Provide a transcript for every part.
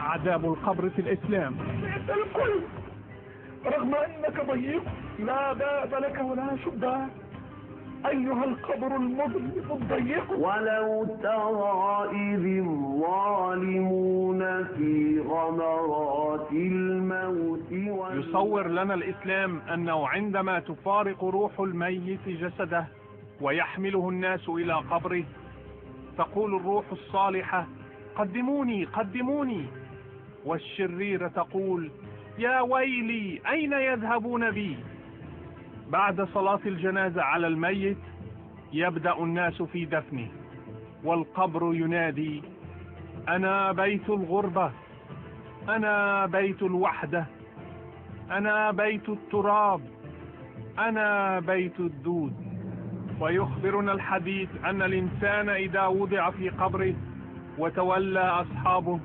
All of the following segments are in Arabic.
عذاب القبر في الإسلام. الكل رغم أنك ضيق لا باب لك ولا شباك أيها القبر المظلم الضيق. ولو ترى إذ الظالمون في غمرات الموت. يصور لنا الإسلام أنه عندما تفارق روح الميت جسده ويحمله الناس إلى قبره تقول الروح الصالحة قدموني قدموني، والشريرة تقول يا ويلي أين يذهبون بي. بعد صلاة الجنازة على الميت يبدأ الناس في دفنه والقبر ينادي أنا بيت الغربة، أنا بيت الوحدة، أنا بيت التراب، أنا بيت الدود. ويخبرنا الحديث أن الإنسان إذا وضع في قبره وتولى أصحابه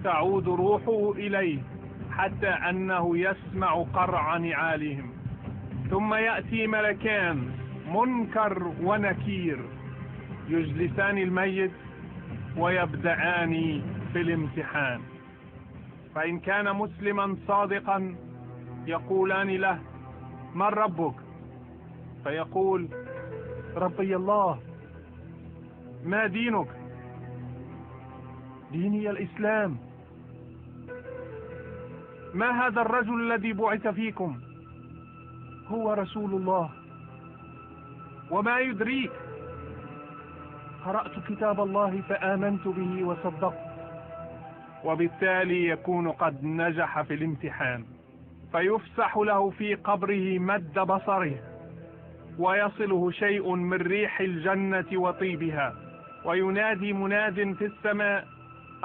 تعود روحه إليه حتى أنه يسمع قرع نعالهم. ثم يأتي ملكان منكر ونكير يجلسان الميت ويبدأان في الامتحان. فإن كان مسلما صادقا يقولان له من ربك؟ فيقول ربي الله. ما دينك؟ ديني الإسلام. ما هذا الرجل الذي بعث فيكم؟ هو رسول الله. وما يدريك؟ قرأت كتاب الله فآمنت به وصدقت. وبالتالي يكون قد نجح في الامتحان، فيفسح له في قبره مد بصره ويصله شيء من ريح الجنة وطيبها، وينادي مناد في السماء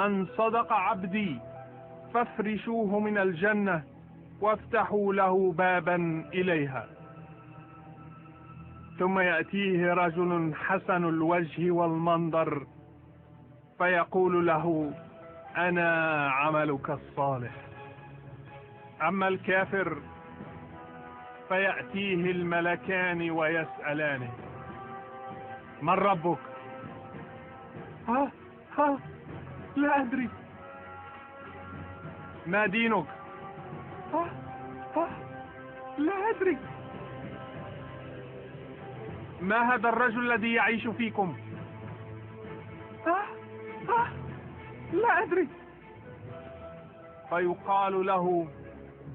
أن صدق عبدي فافرشوه من الجنة وافتحوا له بابا إليها. ثم يأتيه رجل حسن الوجه والمنظر فيقول له أنا عملك الصالح. أما الكافر فيأتيه الملكان ويسألانه من ربك؟ لا أدري. ما دينك؟ لا أدري. ما هذا الرجل الذي يعيش فيكم؟ لا أدري. فيقال له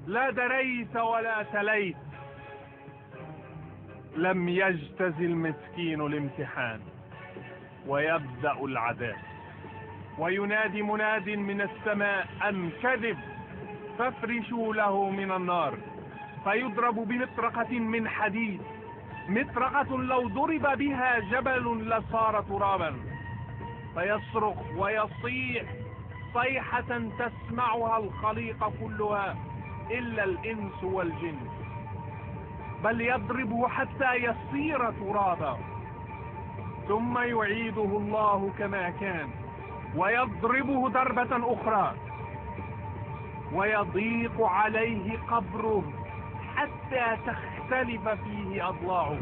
لا دريت ولا تليت. لم يجتز المسكين الامتحان ويبدأ العذاب. وينادي مناد من السماء أن كذب فافرشوا له من النار، فيضرب بمطرقة من حديد، مطرقة لو ضرب بها جبل لصار ترابا، فيصرخ ويصيح صيحة تسمعها الخليقة كلها إلا الإنس والجن، بل يضربه حتى يصير ترابا، ثم يعيده الله كما كان ويضربه ضربة أخرى ويضيق عليه قبره حتى تختلف فيه أضلاعه،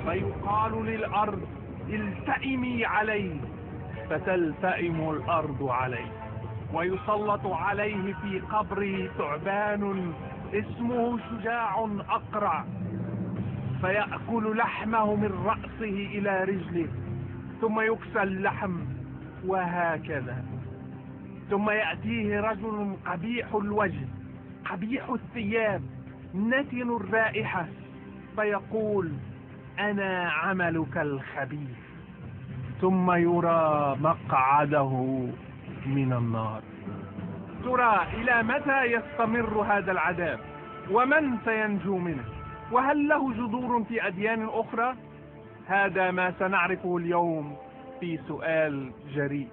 فيقال للأرض التئمي عليه فتلتئم الأرض عليه، ويسلط عليه في قبره ثعبان اسمه شجاع أقرع فيأكل لحمه من رأسه إلى رجله ثم يكسى اللحم، وهكذا. ثم يأتيه رجل قبيح الوجه قبيح الثياب نتن الرائحة فيقول أنا عملك الخبيث، ثم يرى مقعده من النار. ترى إلى متى يستمر هذا العذاب؟ ومن سينجو منه؟ وهل له جذور في أديان أخرى؟ هذا ما سنعرفه اليوم في سؤال جريء.